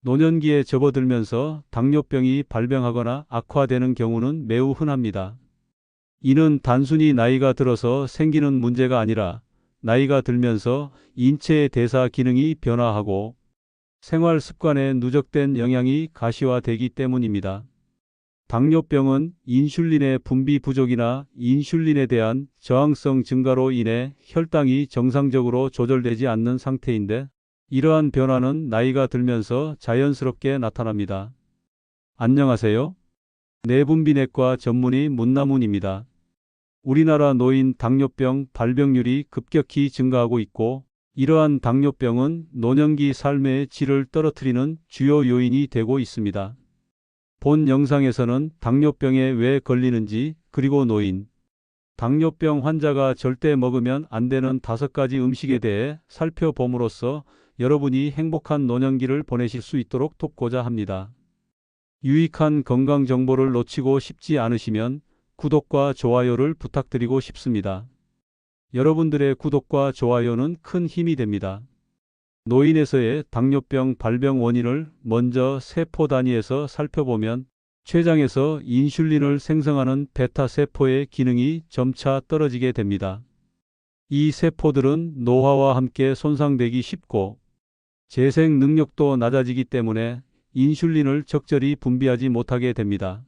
노년기에 접어들면서 당뇨병이 발병하거나 악화되는 경우는 매우 흔합니다. 이는 단순히 나이가 들어서 생기는 문제가 아니라 나이가 들면서 인체의 대사 기능이 변화하고 생활 습관에 누적된 영향이 가시화되기 때문입니다. 당뇨병은 인슐린의 분비 부족이나 인슐린에 대한 저항성 증가로 인해 혈당이 정상적으로 조절되지 않는 상태인데, 이러한 변화는 나이가 들면서 자연스럽게 나타납니다. 안녕하세요. 내분비내과 전문의 문남훈입니다. 우리나라 노인 당뇨병 발병률이 급격히 증가하고 있고, 이러한 당뇨병은 노년기 삶의 질을 떨어뜨리는 주요 요인이 되고 있습니다. 본 영상에서는 당뇨병에 왜 걸리는지, 그리고 노인 당뇨병 환자가 절대 먹으면 안 되는 5가지 음식에 대해 살펴봄으로써 여러분이 행복한 노년기를 보내실 수 있도록 돕고자 합니다. 유익한 건강 정보를 놓치고 싶지 않으시면 구독과 좋아요를 부탁드리고 싶습니다. 여러분들의 구독과 좋아요는 큰 힘이 됩니다. 노인에서의 당뇨병 발병 원인을 먼저 세포 단위에서 살펴보면, 췌장에서 인슐린을 생성하는 베타 세포의 기능이 점차 떨어지게 됩니다. 이 세포들은 노화와 함께 손상되기 쉽고 재생 능력도 낮아지기 때문에 인슐린을 적절히 분비하지 못하게 됩니다.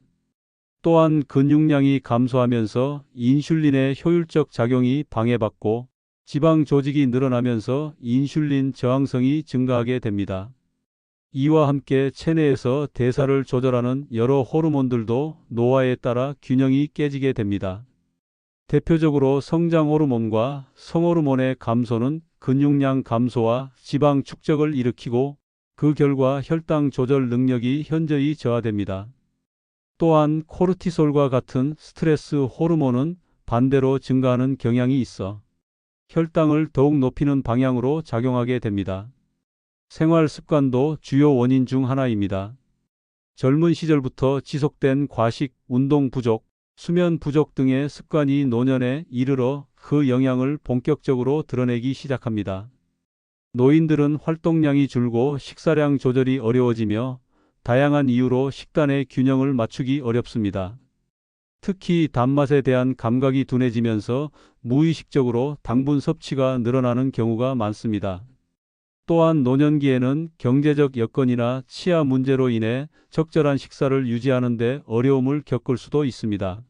또한 근육량이 감소하면서 인슐린의 효율적 작용이 방해받고 지방 조직이 늘어나면서 인슐린 저항성이 증가하게 됩니다. 이와 함께 체내에서 대사를 조절하는 여러 호르몬들도 노화에 따라 균형이 깨지게 됩니다. 대표적으로 성장 호르몬과 성호르몬의 감소는 근육량 감소와 지방 축적을 일으키고, 그 결과 혈당 조절 능력이 현저히 저하됩니다. 또한 코르티솔과 같은 스트레스 호르몬은 반대로 증가하는 경향이 있어 혈당을 더욱 높이는 방향으로 작용하게 됩니다. 생활 습관도 주요 원인 중 하나입니다. 젊은 시절부터 지속된 과식, 운동 부족, 수면 부족 등의 습관이 노년에 이르러 그 영향을 본격적으로 드러내기 시작합니다. 노인들은 활동량이 줄고 식사량 조절이 어려워지며 다양한 이유로 식단의 균형을 맞추기 어렵습니다. 특히 단맛에 대한 감각이 둔해지면서 무의식적으로 당분 섭취가 늘어나는 경우가 많습니다. 또한 노년기에는 경제적 여건이나 치아 문제로 인해 적절한 식사를 유지하는 데 어려움을 겪을 수도 있습니다.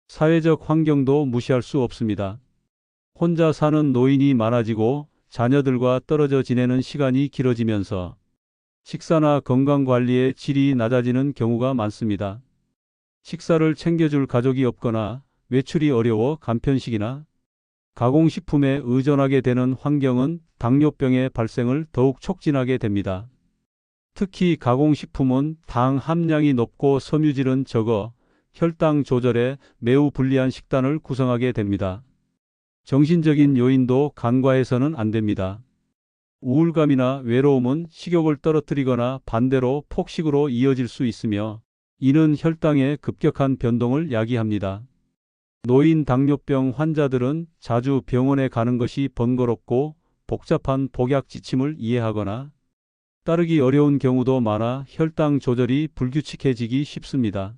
사회적 환경도 무시할 수 없습니다. 혼자 사는 노인이 많아지고 자녀들과 떨어져 지내는 시간이 길어지면서 식사나 건강관리의 질이 낮아지는 경우가 많습니다. 식사를 챙겨줄 가족이 없거나 외출이 어려워 간편식이나 가공식품에 의존하게 되는 환경은 당뇨병의 발생을 더욱 촉진하게 됩니다. 특히 가공식품은 당 함량이 높고 섬유질은 적어 혈당 조절에 매우 불리한 식단을 구성하게 됩니다. 정신적인 요인도 간과해서는 안 됩니다. 우울감이나 외로움은 식욕을 떨어뜨리거나 반대로 폭식으로 이어질 수 있으며, 이는 혈당의 급격한 변동을 야기합니다. 노인 당뇨병 환자들은 자주 병원에 가는 것이 번거롭고 복잡한 복약 지침을 이해하거나 따르기 어려운 경우도 많아 혈당 조절이 불규칙해지기 쉽습니다.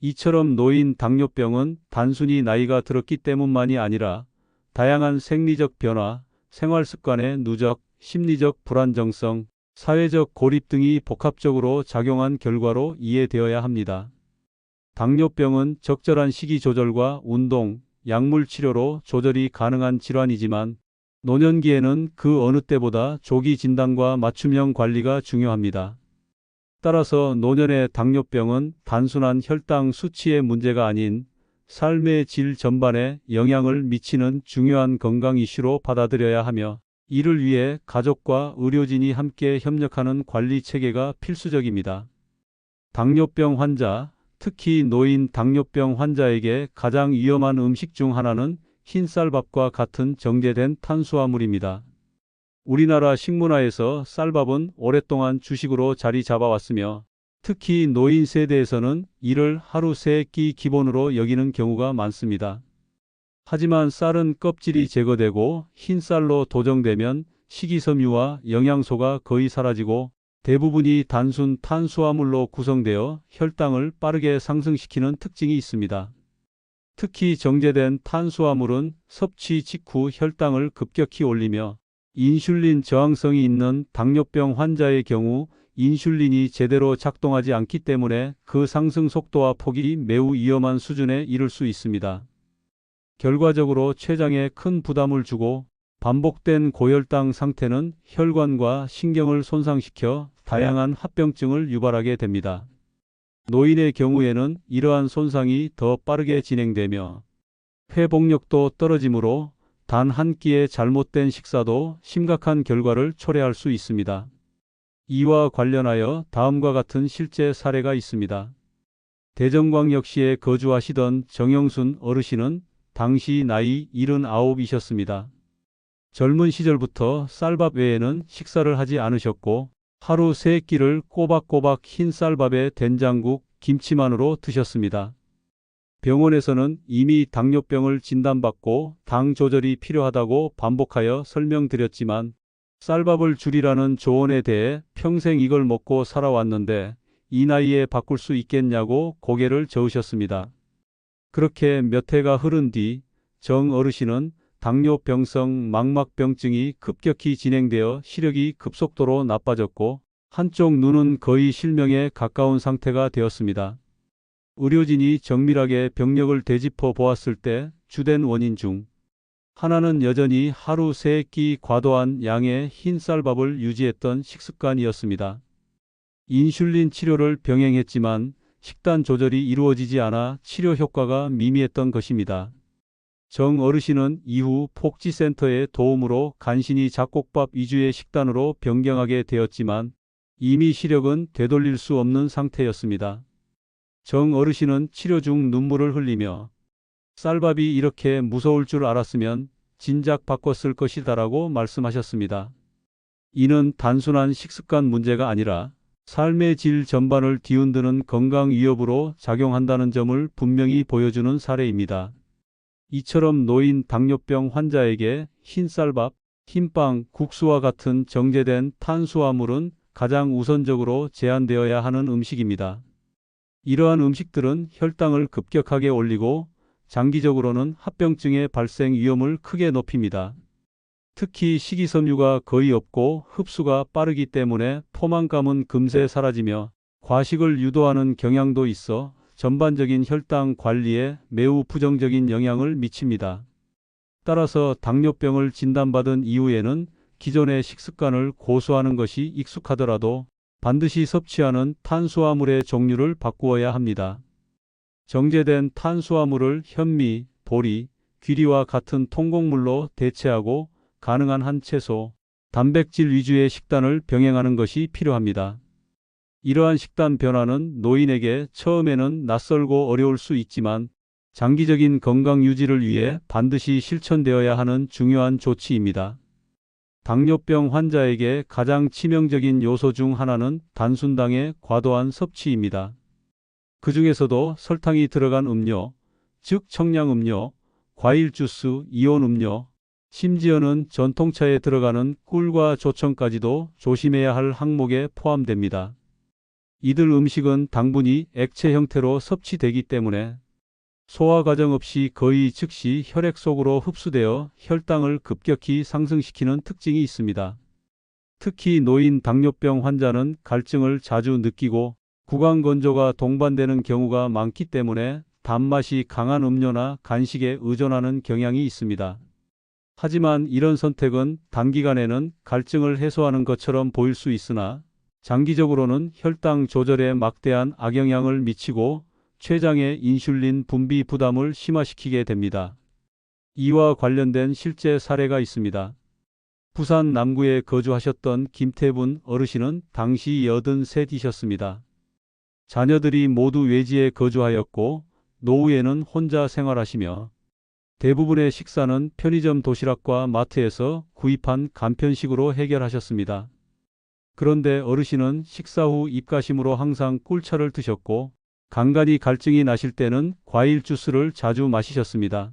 이처럼 노인 당뇨병은 단순히 나이가 들었기 때문만이 아니라 다양한 생리적 변화, 생활 습관의 누적, 심리적 불안정성, 사회적 고립 등이 복합적으로 작용한 결과로 이해되어야 합니다. 당뇨병은 적절한 식이 조절과 운동, 약물 치료로 조절이 가능한 질환이지만, 노년기에는 그 어느 때보다 조기 진단과 맞춤형 관리가 중요합니다. 따라서 노년의 당뇨병은 단순한 혈당 수치의 문제가 아닌 삶의 질 전반에 영향을 미치는 중요한 건강 이슈로 받아들여야 하며, 이를 위해 가족과 의료진이 함께 협력하는 관리 체계가 필수적입니다. 당뇨병 환자, 특히 노인 당뇨병 환자에게 가장 위험한 음식 중 하나는 흰쌀밥과 같은 정제된 탄수화물입니다. 우리나라 식문화에서 쌀밥은 오랫동안 주식으로 자리 잡아왔으며, 특히 노인 세대에서는 이를 하루 3끼 기본으로 여기는 경우가 많습니다. 하지만 쌀은 껍질이 제거되고 흰쌀로 도정되면 식이섬유와 영양소가 거의 사라지고 대부분이 단순 탄수화물로 구성되어 혈당을 빠르게 상승시키는 특징이 있습니다. 특히 정제된 탄수화물은 섭취 직후 혈당을 급격히 올리며 인슐린 저항성이 있는 당뇨병 환자의 경우 인슐린이 제대로 작동하지 않기 때문에 그 상승 속도와 폭이 매우 위험한 수준에 이를 수 있습니다. 결과적으로 췌장에 큰 부담을 주고 반복된 고혈당 상태는 혈관과 신경을 손상시켜 다양한 합병증을 유발하게 됩니다. 노인의 경우에는 이러한 손상이 더 빠르게 진행되며 회복력도 떨어지므로 단 한 끼의 잘못된 식사도 심각한 결과를 초래할 수 있습니다. 이와 관련하여 다음과 같은 실제 사례가 있습니다. 대전광역시에 거주하시던 정영순 어르신은 당시 나이 79이셨습니다. 젊은 시절부터 쌀밥 외에는 식사를 하지 않으셨고 하루 3끼를 꼬박꼬박 흰 쌀밥에 된장국, 김치만으로 드셨습니다. 병원에서는 이미 당뇨병을 진단받고 당 조절이 필요하다고 반복하여 설명드렸지만 쌀밥을 줄이라는 조언에 대해 평생 이걸 먹고 살아왔는데 이 나이에 바꿀 수 있겠냐고 고개를 저으셨습니다. 그렇게 몇 해가 흐른 뒤 정 어르신은 당뇨병성 망막병증이 급격히 진행되어 시력이 급속도로 나빠졌고 한쪽 눈은 거의 실명에 가까운 상태가 되었습니다. 의료진이 정밀하게 병력을 되짚어 보았을 때 주된 원인 중 하나는 여전히 하루 3끼 과도한 양의 흰 쌀밥을 유지했던 식습관이었습니다. 인슐린 치료를 병행했지만 식단 조절이 이루어지지 않아 치료 효과가 미미했던 것입니다. 정 어르신은 이후 복지센터의 도움으로 간신히 잡곡밥 위주의 식단으로 변경하게 되었지만 이미 시력은 되돌릴 수 없는 상태였습니다. 정 어르신은 치료 중 눈물을 흘리며 쌀밥이 이렇게 무서울 줄 알았으면 진작 바꿨을 것이다라고 말씀하셨습니다. 이는 단순한 식습관 문제가 아니라 삶의 질 전반을 뒤흔드는 건강 위협으로 작용한다는 점을 분명히 보여주는 사례입니다. 이처럼 노인 당뇨병 환자에게 흰 쌀밥, 흰빵, 국수와 같은 정제된 탄수화물은 가장 우선적으로 제한되어야 하는 음식입니다. 이러한 음식들은 혈당을 급격하게 올리고 장기적으로는 합병증의 발생 위험을 크게 높입니다. 특히 식이섬유가 거의 없고 흡수가 빠르기 때문에 포만감은 금세 사라지며 과식을 유도하는 경향도 있어 전반적인 혈당 관리에 매우 부정적인 영향을 미칩니다. 따라서 당뇨병을 진단받은 이후에는 기존의 식습관을 고수하는 것이 익숙하더라도 반드시 섭취하는 탄수화물의 종류를 바꾸어야 합니다. 정제된 탄수화물을 현미, 보리, 귀리와 같은 통곡물로 대체하고 가능한 한 채소, 단백질 위주의 식단을 병행하는 것이 필요합니다. 이러한 식단 변화는 노인에게 처음에는 낯설고 어려울 수 있지만 장기적인 건강 유지를 위해 반드시 실천되어야 하는 중요한 조치입니다. 당뇨병 환자에게 가장 치명적인 요소 중 하나는 단순당의 과도한 섭취입니다. 그 중에서도 설탕이 들어간 음료, 즉 청량음료, 과일 주스, 이온 음료, 심지어는 전통차에 들어가는 꿀과 조청까지도 조심해야 할 항목에 포함됩니다. 이들 음식은 당분이 액체 형태로 섭취되기 때문에 소화 과정 없이 거의 즉시 혈액 속으로 흡수되어 혈당을 급격히 상승시키는 특징이 있습니다. 특히 노인 당뇨병 환자는 갈증을 자주 느끼고 구강건조가 동반되는 경우가 많기 때문에 단맛이 강한 음료나 간식에 의존하는 경향이 있습니다. 하지만 이런 선택은 단기간에는 갈증을 해소하는 것처럼 보일 수 있으나 장기적으로는 혈당 조절에 막대한 악영향을 미치고 췌장의 인슐린 분비 부담을 심화시키게 됩니다. 이와 관련된 실제 사례가 있습니다. 부산 남구에 거주하셨던 김태분 어르신은 당시 83이셨습니다. 자녀들이 모두 외지에 거주하였고 노후에는 혼자 생활하시며 대부분의 식사는 편의점 도시락과 마트에서 구입한 간편식으로 해결하셨습니다. 그런데 어르신은 식사 후 입가심으로 항상 꿀차를 드셨고 간간히 갈증이 나실 때는 과일 주스를 자주 마시셨습니다.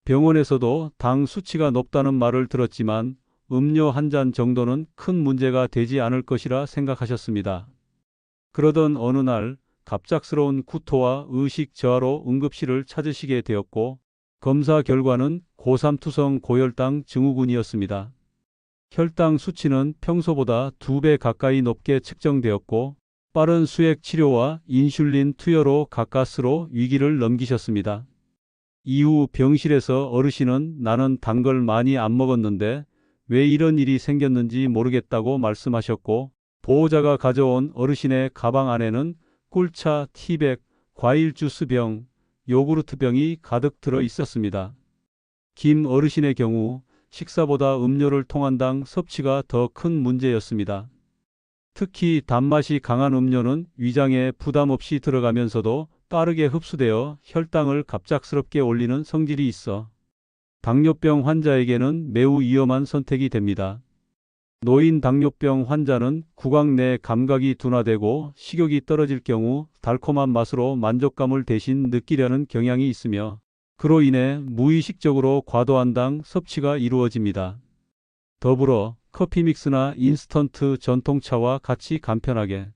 병원에서도 당 수치가 높다는 말을 들었지만 음료 한 잔 정도는 큰 문제가 되지 않을 것이라 생각하셨습니다. 그러던 어느 날 갑작스러운 구토와 의식 저하로 응급실을 찾으시게 되었고 검사 결과는 고삼투성 고혈당 증후군이었습니다. 혈당 수치는 평소보다 2배 가까이 높게 측정되었고 빠른 수액 치료와 인슐린 투여로 가까스로 위기를 넘기셨습니다. 이후 병실에서 어르신은 나는 단 걸 많이 안 먹었는데 왜 이런 일이 생겼는지 모르겠다고 말씀하셨고 보호자가 가져온 어르신의 가방 안에는 꿀차, 티백, 과일 주스병, 요구르트병이 가득 들어 있었습니다. 김 어르신의 경우 식사보다 음료를 통한당 섭취가 더 큰 문제였습니다. 특히 단맛이 강한 음료는 위장에 부담 없이 들어가면서도 빠르게 흡수되어 혈당을 갑작스럽게 올리는 성질이 있어 당뇨병 환자에게는 매우 위험한 선택이 됩니다. 노인 당뇨병 환자는 구강 내 감각이 둔화되고 식욕이 떨어질 경우 달콤한 맛으로 만족감을 대신 느끼려는 경향이 있으며 그로 인해 무의식적으로 과도한 당 섭취가 이루어집니다. 더불어 커피 믹스나 인스턴트 전통차와 같이 간편하게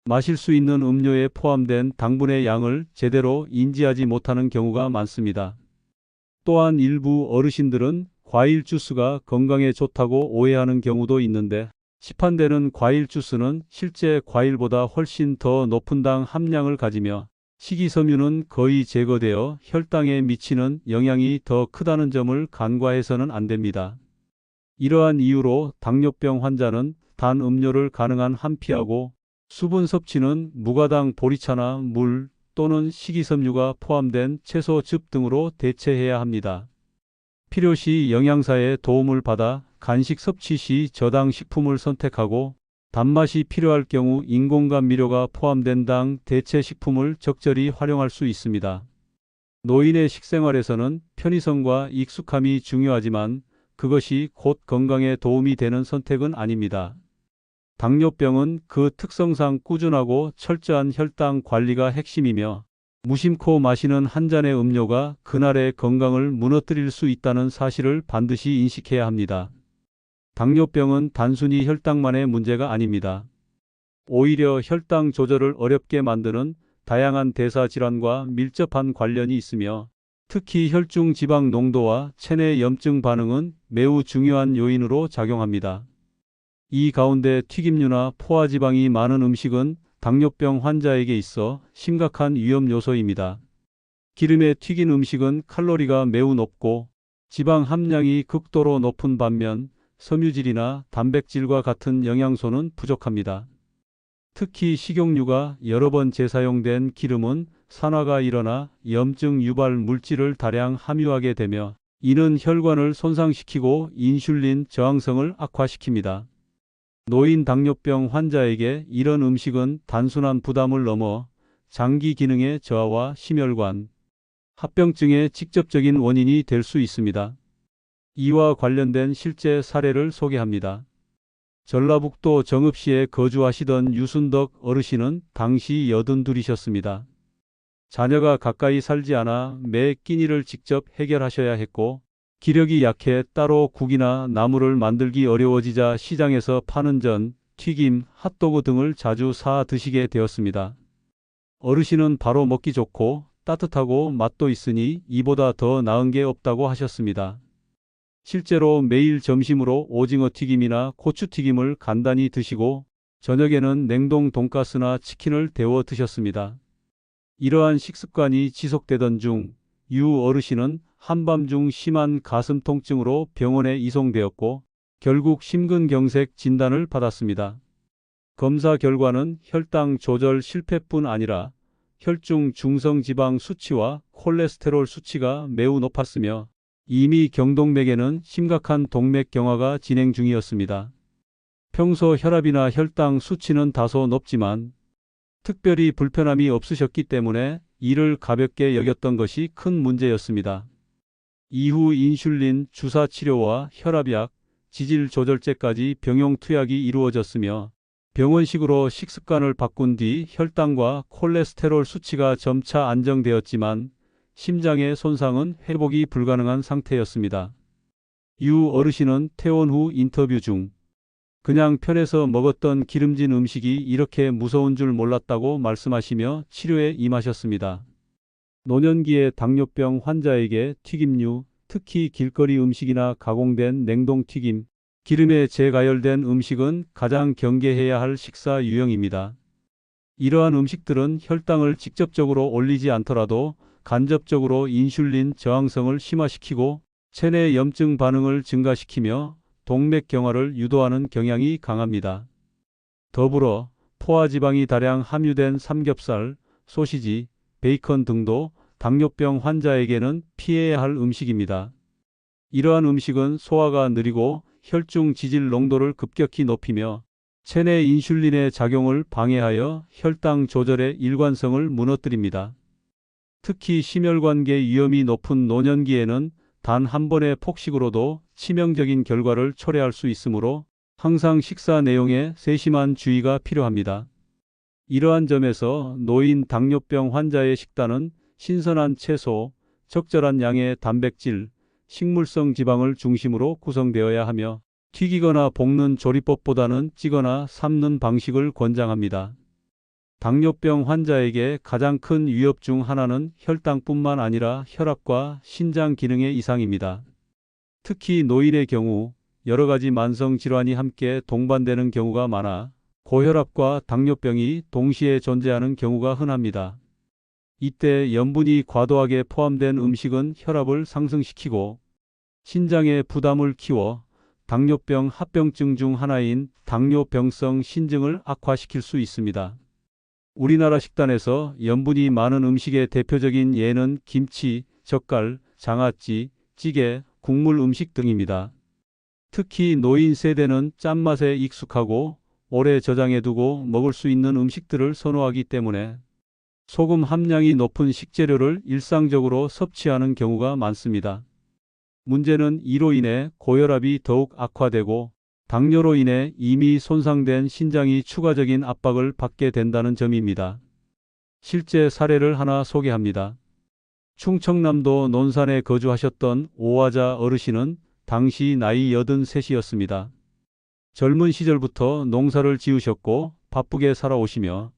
마실 수 있는 음료에 포함된 당분의 양을 제대로 인지하지 못하는 경우가 많습니다. 또한 일부 어르신들은 과일 주스가 건강에 좋다고 오해하는 경우도 있는데 시판되는 과일 주스는 실제 과일보다 훨씬 더 높은 당 함량을 가지며 식이섬유는 거의 제거되어 혈당에 미치는 영향이 더 크다는 점을 간과해서는 안 됩니다. 이러한 이유로 당뇨병 환자는 단 음료를 가능한 한 피하고 수분 섭취는 무가당 보리차나 물 또는 식이섬유가 포함된 채소즙 등으로 대체해야 합니다. 필요시 영양사의 도움을 받아 간식 섭취 시 저당 식품을 선택하고 단맛이 필요할 경우 인공감미료가 포함된 당 대체 식품을 적절히 활용할 수 있습니다. 노인의 식생활에서는 편의성과 익숙함이 중요하지만 그것이 곧 건강에 도움이 되는 선택은 아닙니다. 당뇨병은 그 특성상 꾸준하고 철저한 혈당 관리가 핵심이며 무심코 마시는 한 잔의 음료가 그날의 건강을 무너뜨릴 수 있다는 사실을 반드시 인식해야 합니다. 당뇨병은 단순히 혈당만의 문제가 아닙니다. 오히려 혈당 조절을 어렵게 만드는 다양한 대사 질환과 밀접한 관련이 있으며 특히 혈중 지방 농도와 체내 염증 반응은 매우 중요한 요인으로 작용합니다. 이 가운데 튀김류나 포화지방이 많은 음식은 당뇨병 환자에게 있어 심각한 위험 요소입니다. 기름에 튀긴 음식은 칼로리가 매우 높고 지방 함량이 극도로 높은 반면 섬유질이나 단백질과 같은 영양소는 부족합니다. 특히 식용유가 여러 번 재사용된 기름은 산화가 일어나 염증 유발 물질을 다량 함유하게 되며 이는 혈관을 손상시키고 인슐린 저항성을 악화시킵니다. 노인 당뇨병 환자에게 이런 음식은 단순한 부담을 넘어 장기 기능의 저하와 심혈관, 합병증의 직접적인 원인이 될 수 있습니다. 이와 관련된 실제 사례를 소개합니다. 전라북도 정읍시에 거주하시던 유순덕 어르신은 당시 82이셨습니다. 자녀가 가까이 살지 않아 매 끼니를 직접 해결하셔야 했고 기력이 약해 따로 국이나 나물을 만들기 어려워지자 시장에서 파는 전, 튀김, 핫도그 등을 자주 사 드시게 되었습니다. 어르신은 바로 먹기 좋고 따뜻하고 맛도 있으니 이보다 더 나은 게 없다고 하셨습니다. 실제로 매일 점심으로 오징어 튀김이나 고추 튀김을 간단히 드시고 저녁에는 냉동 돈가스나 치킨을 데워 드셨습니다. 이러한 식습관이 지속되던 중 유 어르신은 한밤중 심한 가슴 통증으로 병원에 이송되었고 결국 심근경색 진단을 받았습니다. 검사 결과는 혈당 조절 실패뿐 아니라 혈중 중성지방 수치와 콜레스테롤 수치가 매우 높았으며 이미 경동맥에는 심각한 동맥경화가 진행 중이었습니다. 평소 혈압이나 혈당 수치는 다소 높지만 특별히 불편함이 없으셨기 때문에 이를 가볍게 여겼던 것이 큰 문제였습니다. 이후 인슐린 주사 치료와 혈압약, 지질 조절제까지 병용 투약이 이루어졌으며 병원식으로 식습관을 바꾼 뒤 혈당과 콜레스테롤 수치가 점차 안정되었지만 심장의 손상은 회복이 불가능한 상태였습니다. 유 어르신은 퇴원 후 인터뷰 중 그냥 편해서 먹었던 기름진 음식이 이렇게 무서운 줄 몰랐다고 말씀하시며 치료에 임하셨습니다. 노년기의 당뇨병 환자에게 튀김류, 특히 길거리 음식이나 가공된 냉동튀김, 기름에 재가열된 음식은 가장 경계해야 할 식사 유형입니다. 이러한 음식들은 혈당을 직접적으로 올리지 않더라도 간접적으로 인슐린 저항성을 심화시키고 체내 염증 반응을 증가시키며 동맥경화를 유도하는 경향이 강합니다. 더불어 포화지방이 다량 함유된 삼겹살, 소시지, 베이컨 등도 당뇨병 환자에게는 피해야 할 음식입니다. 이러한 음식은 소화가 느리고 혈중 지질 농도를 급격히 높이며 체내 인슐린의 작용을 방해하여 혈당 조절의 일관성을 무너뜨립니다. 특히 심혈관계 위험이 높은 노년기에는 단 한 번의 폭식으로도 치명적인 결과를 초래할 수 있으므로 항상 식사 내용에 세심한 주의가 필요합니다. 이러한 점에서 노인 당뇨병 환자의 식단은 신선한 채소, 적절한 양의 단백질, 식물성 지방을 중심으로 구성되어야 하며 튀기거나 볶는 조리법보다는 찌거나 삶는 방식을 권장합니다. 당뇨병 환자에게 가장 큰 위협 중 하나는 혈당뿐만 아니라 혈압과 신장 기능의 이상입니다. 특히 노인의 경우 여러 가지 만성 질환이 함께 동반되는 경우가 많아 고혈압과 당뇨병이 동시에 존재하는 경우가 흔합니다. 이때 염분이 과도하게 포함된 음식은 혈압을 상승시키고 신장의 부담을 키워 당뇨병 합병증 중 하나인 당뇨병성 신증을 악화시킬 수 있습니다. 우리나라 식단에서 염분이 많은 음식의 대표적인 예는 김치, 젓갈, 장아찌, 찌개, 국물 음식 등입니다. 특히 노인 세대는 짠맛에 익숙하고 오래 저장해두고 먹을 수 있는 음식들을 선호하기 때문에 소금 함량이 높은 식재료를 일상적으로 섭취하는 경우가 많습니다. 문제는 이로 인해 고혈압이 더욱 악화되고 당뇨로 인해 이미 손상된 신장이 추가적인 압박을 받게 된다는 점입니다. 실제 사례를 하나 소개합니다. 충청남도 논산에 거주하셨던 오화자 어르신은 당시 나이 83이었습니다. 젊은 시절부터 농사를 지으셨고 바쁘게 살아오시며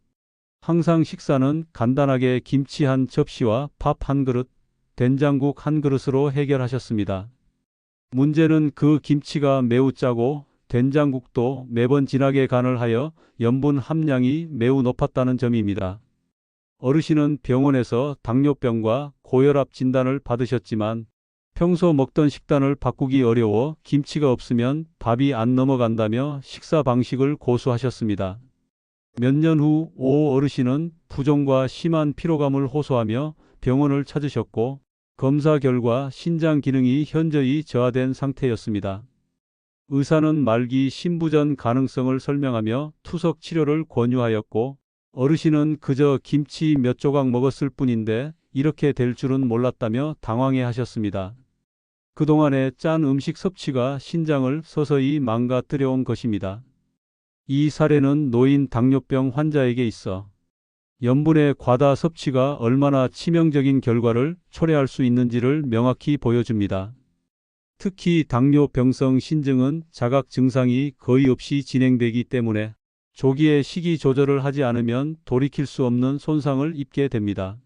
항상 식사는 간단하게 김치 한 접시와 밥 한 그릇, 된장국 한 그릇으로 해결하셨습니다. 문제는 그 김치가 매우 짜고 된장국도 매번 진하게 간을 하여 염분 함량이 매우 높았다는 점입니다. 어르신은 병원에서 당뇨병과 고혈압 진단을 받으셨지만 평소 먹던 식단을 바꾸기 어려워 김치가 없으면 밥이 안 넘어간다며 식사 방식을 고수하셨습니다. 몇 년 후 오 어르신은 부종과 심한 피로감을 호소하며 병원을 찾으셨고 검사 결과 신장 기능이 현저히 저하된 상태였습니다. 의사는 말기 심부전 가능성을 설명하며 투석 치료를 권유하였고 어르신은 그저 김치 몇 조각 먹었을 뿐인데 이렇게 될 줄은 몰랐다며 당황해 하셨습니다. 그동안의 짠 음식 섭취가 신장을 서서히 망가뜨려 온 것입니다. 이 사례는 노인 당뇨병 환자에게 있어 염분의 과다 섭취가 얼마나 치명적인 결과를 초래할 수 있는지를 명확히 보여줍니다. 특히 당뇨병성 신증은 자각 증상이 거의 없이 진행되기 때문에 조기에 식이 조절을 하지 않으면 돌이킬 수 없는 손상을 입게 됩니다.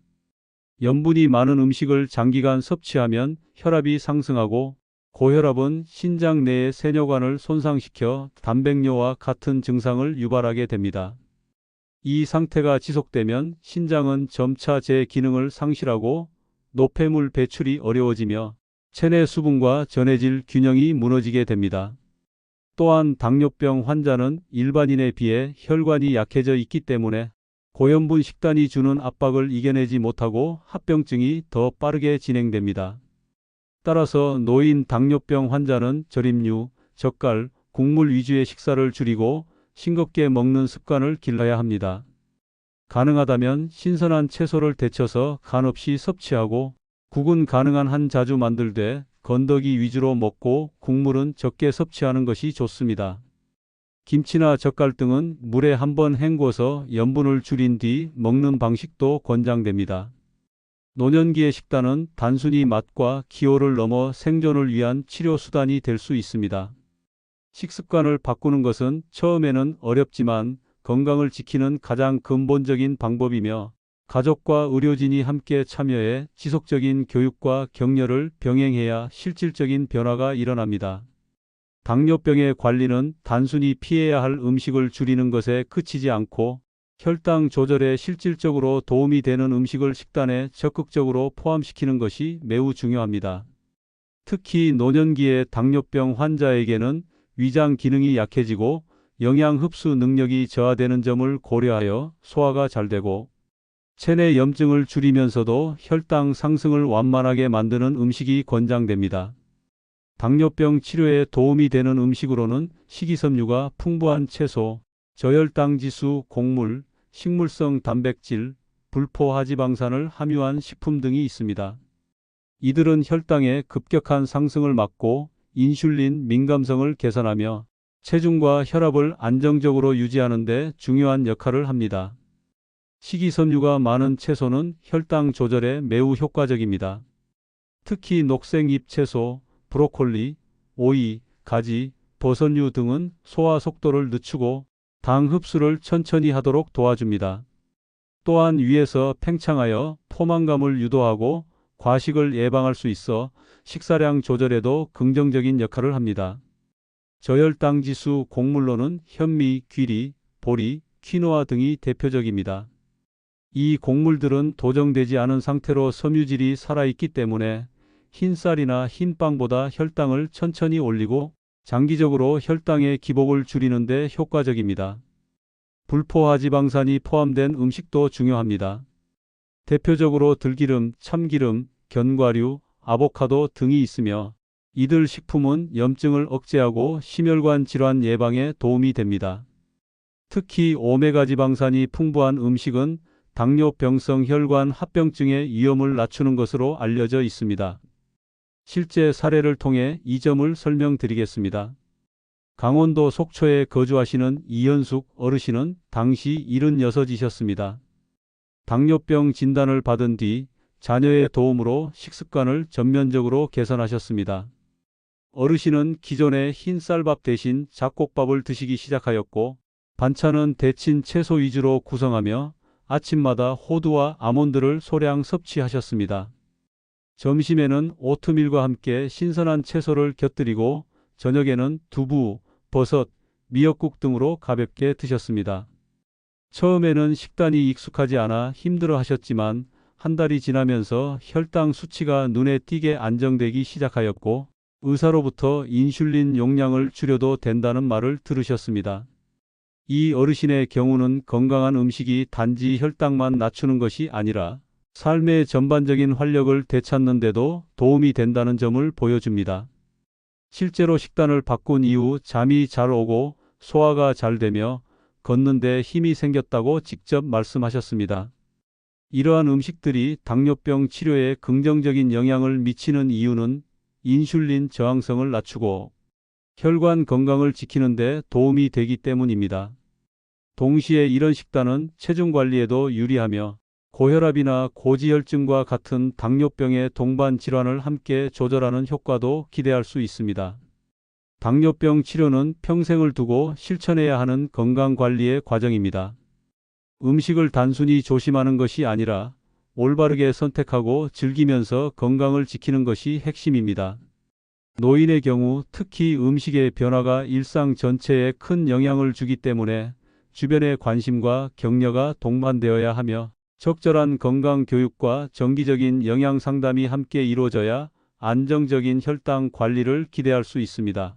염분이 많은 음식을 장기간 섭취하면 혈압이 상승하고 고혈압은 신장 내의 세뇨관을 손상시켜 단백뇨와 같은 증상을 유발하게 됩니다. 이 상태가 지속되면 신장은 점차 제 기능을 상실하고 노폐물 배출이 어려워지며 체내 수분과 전해질 균형이 무너지게 됩니다. 또한 당뇨병 환자는 일반인에 비해 혈관이 약해져 있기 때문에 고염분 식단이 주는 압박을 이겨내지 못하고 합병증이 더 빠르게 진행됩니다. 따라서 노인 당뇨병 환자는 절임류, 젓갈, 국물 위주의 식사를 줄이고 싱겁게 먹는 습관을 길러야 합니다. 가능하다면 신선한 채소를 데쳐서 간 없이 섭취하고 국은 가능한 한 자주 만들되 건더기 위주로 먹고 국물은 적게 섭취하는 것이 좋습니다. 김치나 젓갈 등은 물에 한번 헹궈서 염분을 줄인 뒤 먹는 방식도 권장됩니다. 노년기의 식단은 단순히 맛과 기호를 넘어 생존을 위한 치료 수단이 될 수 있습니다. 식습관을 바꾸는 것은 처음에는 어렵지만 건강을 지키는 가장 근본적인 방법이며, 가족과 의료진이 함께 참여해 지속적인 교육과 격려를 병행해야 실질적인 변화가 일어납니다. 당뇨병의 관리는 단순히 피해야 할 음식을 줄이는 것에 그치지 않고, 혈당 조절에 실질적으로 도움이 되는 음식을 식단에 적극적으로 포함시키는 것이 매우 중요합니다. 특히 노년기의 당뇨병 환자에게는 위장 기능이 약해지고 영양 흡수 능력이 저하되는 점을 고려하여 소화가 잘 되고 체내 염증을 줄이면서도 혈당 상승을 완만하게 만드는 음식이 권장됩니다. 당뇨병 치료에 도움이 되는 음식으로는 식이섬유가 풍부한 채소, 저혈당 지수 곡물, 식물성 단백질, 불포 하지방산을 함유한 식품 등이 있습니다. 이들은 혈당의 급격한 상승을 막고 인슐린 민감성을 개선하며 체중과 혈압을 안정적으로 유지하는 데 중요한 역할을 합니다. 식이섬유가 많은 채소는 혈당 조절에 매우 효과적입니다. 특히 녹색 잎 채소, 브로콜리, 오이, 가지, 버섯류 등은 소화 속도를 늦추고 당 흡수를 천천히 하도록 도와줍니다. 또한 위에서 팽창하여 포만감을 유도하고 과식을 예방할 수 있어 식사량 조절에도 긍정적인 역할을 합니다. 저혈당 지수 곡물로는 현미, 귀리, 보리, 퀴노아 등이 대표적입니다. 이 곡물들은 도정되지 않은 상태로 섬유질이 살아있기 때문에 흰쌀이나 흰빵보다 혈당을 천천히 올리고 장기적으로 혈당의 기복을 줄이는 데 효과적입니다. 불포화지방산이 포함된 음식도 중요합니다. 대표적으로 들기름, 참기름, 견과류, 아보카도 등이 있으며, 이들 식품은 염증을 억제하고 심혈관 질환 예방에 도움이 됩니다. 특히 오메가 지방산이 풍부한 음식은 당뇨병성 혈관 합병증의 위험을 낮추는 것으로 알려져 있습니다. 실제 사례를 통해 이 점을 설명드리겠습니다. 강원도 속초에 거주하시는 이현숙 어르신은 당시 76이셨습니다. 당뇨병 진단을 받은 뒤 자녀의 도움으로 식습관을 전면적으로 개선하셨습니다. 어르신은 기존의 흰쌀밥 대신 잡곡밥을 드시기 시작하였고, 반찬은 데친 채소 위주로 구성하며 아침마다 호두와 아몬드를 소량 섭취하셨습니다. 점심에는 오트밀과 함께 신선한 채소를 곁들이고 저녁에는 두부, 버섯, 미역국 등으로 가볍게 드셨습니다. 처음에는 식단이 익숙하지 않아 힘들어 하셨지만 한 달이 지나면서 혈당 수치가 눈에 띄게 안정되기 시작하였고, 의사로부터 인슐린 용량을 줄여도 된다는 말을 들으셨습니다. 이 어르신의 경우는 건강한 음식이 단지 혈당만 낮추는 것이 아니라 삶의 전반적인 활력을 되찾는 데도 도움이 된다는 점을 보여줍니다. 실제로 식단을 바꾼 이후 잠이 잘 오고 소화가 잘 되며 걷는 데 힘이 생겼다고 직접 말씀하셨습니다. 이러한 음식들이 당뇨병 치료에 긍정적인 영향을 미치는 이유는 인슐린 저항성을 낮추고 혈관 건강을 지키는 데 도움이 되기 때문입니다. 동시에 이런 식단은 체중 관리에도 유리하며 고혈압이나 고지혈증과 같은 당뇨병의 동반 질환을 함께 조절하는 효과도 기대할 수 있습니다. 당뇨병 치료는 평생을 두고 실천해야 하는 건강관리의 과정입니다. 음식을 단순히 조심하는 것이 아니라 올바르게 선택하고 즐기면서 건강을 지키는 것이 핵심입니다. 노인의 경우 특히 음식의 변화가 일상 전체에 큰 영향을 주기 때문에 주변의 관심과 격려가 동반되어야 하며, 적절한 건강 교육과 정기적인 영양 상담이 함께 이루어져야 안정적인 혈당 관리를 기대할 수 있습니다.